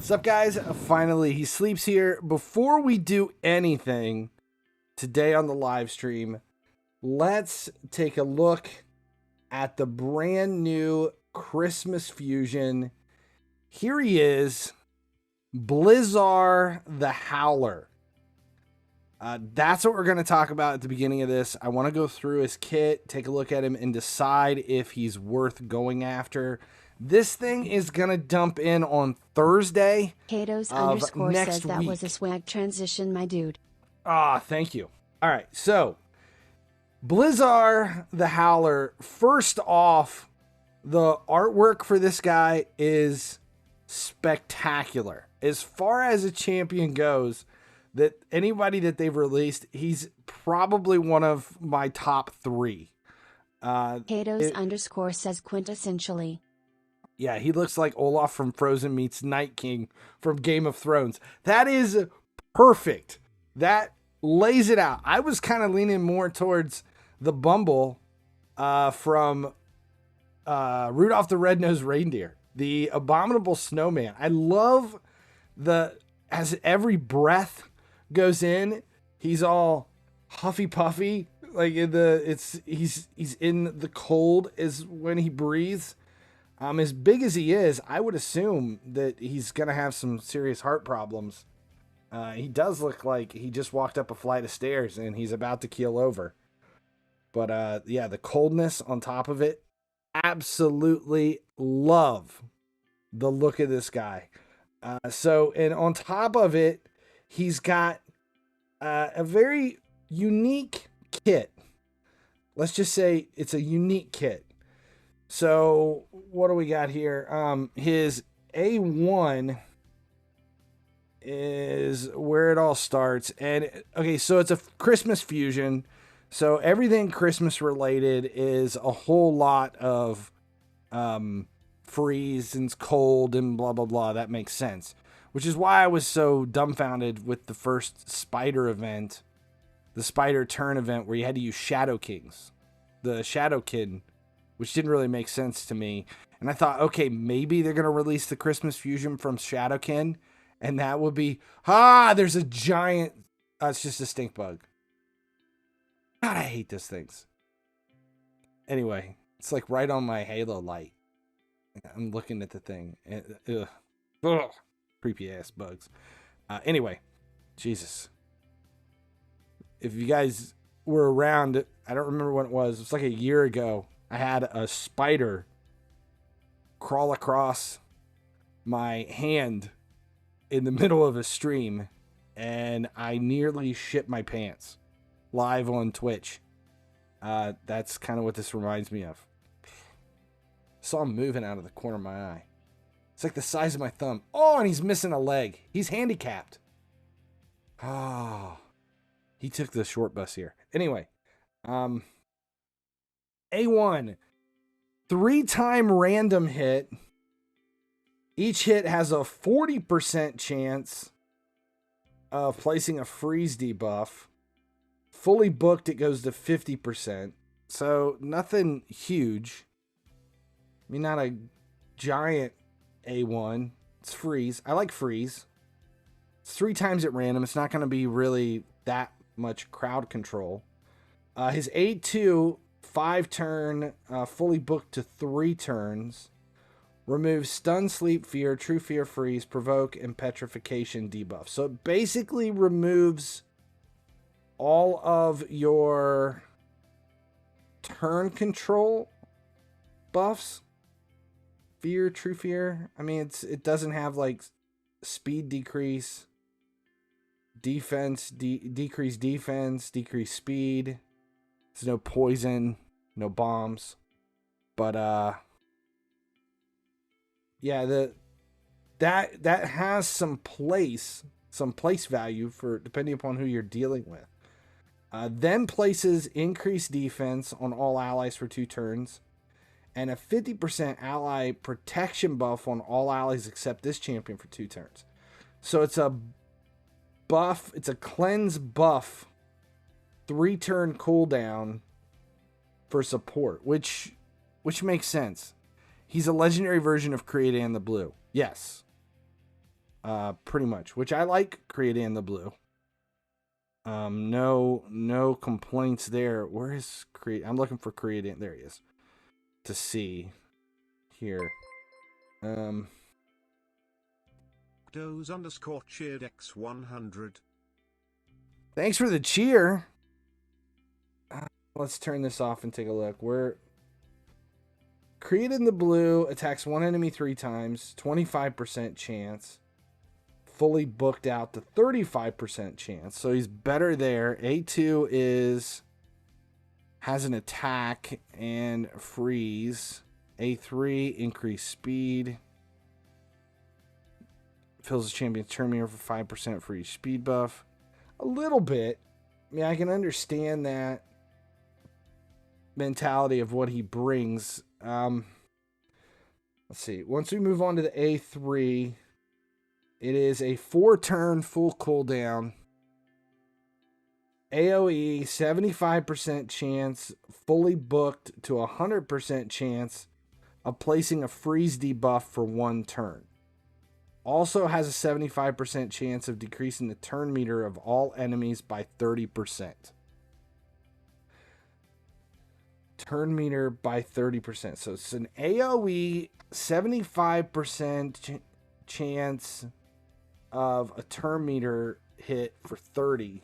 What's up, guys? Finally, he sleeps here. Before we do anything today on the live stream, let's take a look at the brand new Christmas fusion. Here he is, Blizaar the Howler. That's what we're going to talk about at the beginning of this. I want to go through his kit, take a look at him, and decide if he's worth going after. This thing is going to dump in on Thursday Kato's of underscore next says that week. was a swag transition, my dude. Ah, thank you. All right, so Blizaar the Howler. First off, the artwork for this guy is spectacular. As far as a champion goes, that anybody that they've released, he's probably one of my top 3. Kato's underscore says quintessentially. Yeah, he looks like Olaf from Frozen meets Night King from Game of Thrones. That is perfect. That lays it out. I was kind of leaning more towards the Bumble from Rudolph the Red-Nosed Reindeer, the Abominable Snowman. I love as every breath goes in, he's all huffy puffy, like he's in the cold is when he breathes. As big as he is, I would assume that he's gonna have some serious heart problems. He does look like he just walked up a flight of stairs and he's about to keel over. But yeah, the coldness on top of it, absolutely love the look of this guy. And on top of it, he's got a very unique kit. Let's just say it's a unique kit. So what do we got here? His A1 is where it all starts. And okay, so it's a Christmas fusion. So everything Christmas related is a whole lot of freeze and cold and blah, blah, blah. That makes sense. Which is why I was so dumbfounded with the first Spider event, the Spider Turn event, where you had to use Shadow Kings, the Shadow Kid, which didn't really make sense to me. And I thought, okay, maybe they're going to release the Christmas fusion from Shadowkin, and that would be, there's a giant, it's just a stink bug. God, I hate those things. Anyway, it's like right on my Halo light. I'm looking at the thing. And, ugh, creepy ass bugs. Anyway, Jesus. If you guys were around, I don't remember when it was. It was like a year ago. I had a spider crawl across my hand in the middle of a stream, and I nearly shit my pants live on Twitch. That's kind of what this reminds me of. Saw him moving out of the corner of my eye. It's like the size of my thumb. Oh, and he's missing a leg. He's handicapped. He took the short bus here. Anyway, A1, 3-time random hit. Each hit has a 40% chance of placing a freeze debuff. Fully booked, it goes to 50%. So nothing huge. I mean, not a giant A1. It's freeze. I like freeze. It's 3 times at random. It's not going to be really that much crowd control. His A2, 5-turn, fully booked to 3 turns. Removes stun, sleep, fear, true fear, freeze, provoke, and petrification debuff. So it basically removes all of your turn control buffs. Fear, true fear. I mean, it doesn't have like speed decrease, defense, decrease defense, decrease speed. There's no poison, no bombs. But yeah, that has some place value for depending upon who you're dealing with. Then places increased defense on all allies for 2 turns, and a 50% ally protection buff on all allies except this champion for 2 turns. So it's a buff, it's a cleanse buff, 3-turn cooldown for support, which makes sense. He's a legendary version of Create and the Blue. Yes. pretty much, which I like Creating the Blue. No complaints there. Where is Create? I'm looking for Creating. There he is. To see here. Doze_cheered X100. Thanks for the cheer. Let's turn this off and take a look. We're Creating the Blue attacks one enemy 3 times, 25% chance. Fully booked out to 35% chance. So he's better there. A2 has an attack and freeze. A3 increased speed. Fills the champion's turn meter for 5% for each speed buff. A little bit. I mean, I can understand that mentality of what he brings. Let's see. Once we move on to the A3, it is a 4-turn full cooldown. AoE, 75% chance, fully booked to 100% chance of placing a freeze debuff for 1 turn. Also has a 75% chance of decreasing the turn meter of all enemies by 30%. Turn meter by 30%. So it's an AoE 75% chance of a turn meter hit for 30.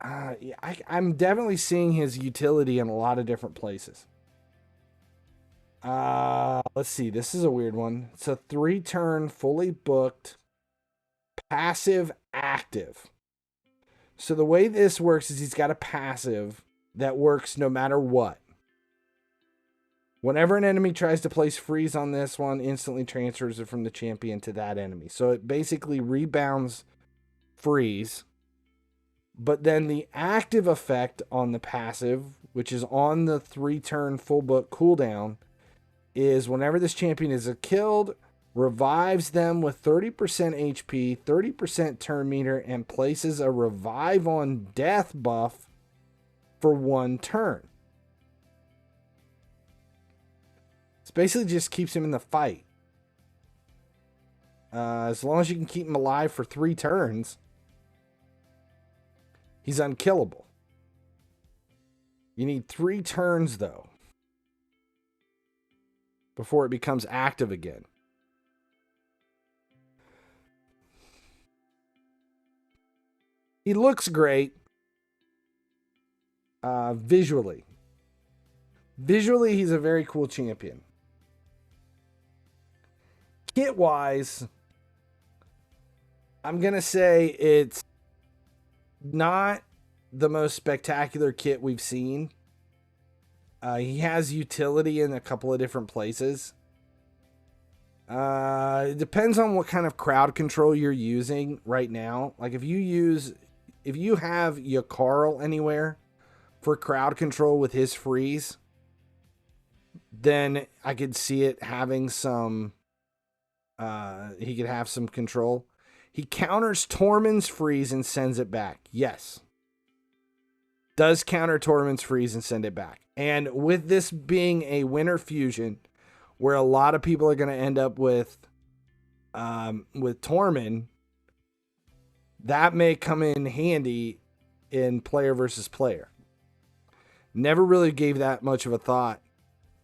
I'm definitely seeing his utility in a lot of different places. Let's see. This is a weird one. It's a 3-turn, fully booked, passive, active. So the way this works is he's got a passive that works no matter what. Whenever an enemy tries to place freeze on this one, instantly transfers it from the champion to that enemy. So it basically rebounds freeze. But then the active effect on the passive, which is on the 3-turn full book cooldown, is whenever this champion is killed, revives them with 30% HP, 30% turn meter, and places a revive on death buff for 1 turn. It basically just keeps him in the fight. As long as you can keep him alive for 3 turns, he's unkillable. You need 3 turns, though, before it becomes active again. He looks great. Visually. Visually, he's a very cool champion. Kit-wise, I'm going to say it's not the most spectacular kit we've seen. He has utility in a couple of different places. It depends on what kind of crowd control you're using right now. Like if you have Yakarl anywhere for crowd control with his freeze, then I could see it having some, he could have some control. He counters Tormin's freeze and sends it back. Yes. Does counter Tormin's freeze and send it back. And with this being a winter fusion, where a lot of people are going to end up with Tormin, that may come in handy in player versus player. Never really gave that much of a thought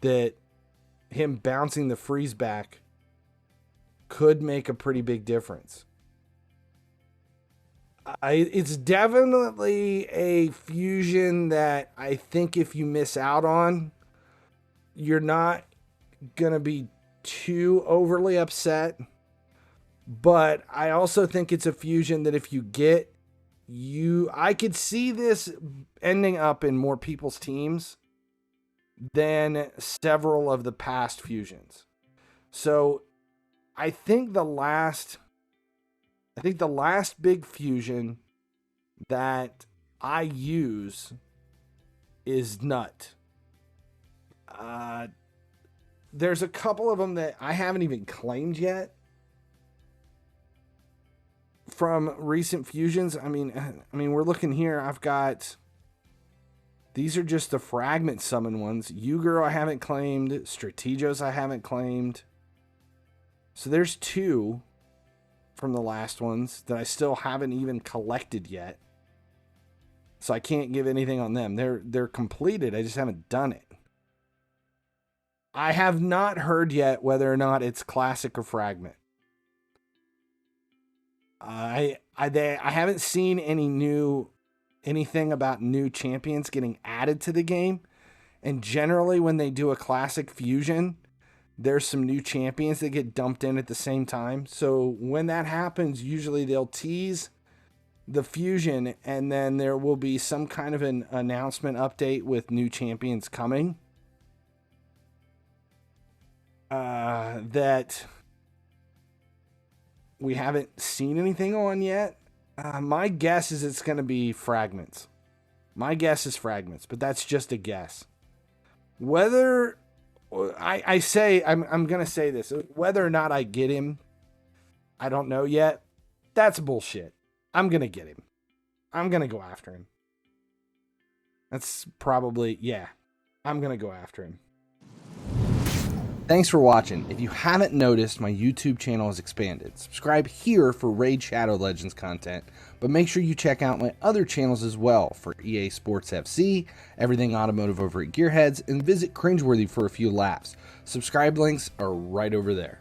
that him bouncing the freeze back could make a pretty big difference. It's definitely a fusion that I think if you miss out on, you're not going to be too overly upset. But I also think it's a fusion that if you get, I could see this ending up in more people's teams than several of the past fusions. So I think the last big fusion that I use is Nut. There's a couple of them that I haven't even claimed yet from recent fusions. I mean, we're looking here. I've got, these are just the fragment summon ones. Ugro I haven't claimed. Strategos I haven't claimed. So there's 2. from the last ones that I still haven't even collected yet. So I can't give anything on them. They're completed. I just haven't done it. I have not heard yet whether or not it's classic or fragment. I haven't seen anything about new champions getting added to the game. And generally when they do a classic fusion, there's some new champions that get dumped in at the same time. So when that happens, usually they'll tease the fusion and then there will be some kind of an announcement update with new champions coming. That we haven't seen anything on yet. My guess is it's going to be fragments. My guess is fragments, but that's just a guess. Whether I'm going to say this, whether or not I get him, I don't know yet. That's bullshit. I'm going to get him. I'm going to go after him. That's probably, yeah, I'm going to go after him. Thanks for watching. If you haven't noticed, my YouTube channel has expanded. Subscribe here for Raid Shadow Legends content, but make sure you check out my other channels as well for EA Sports FC, Everything Automotive over at Gearheads, and visit Cringeworthy for a few laughs. Subscribe links are right over there.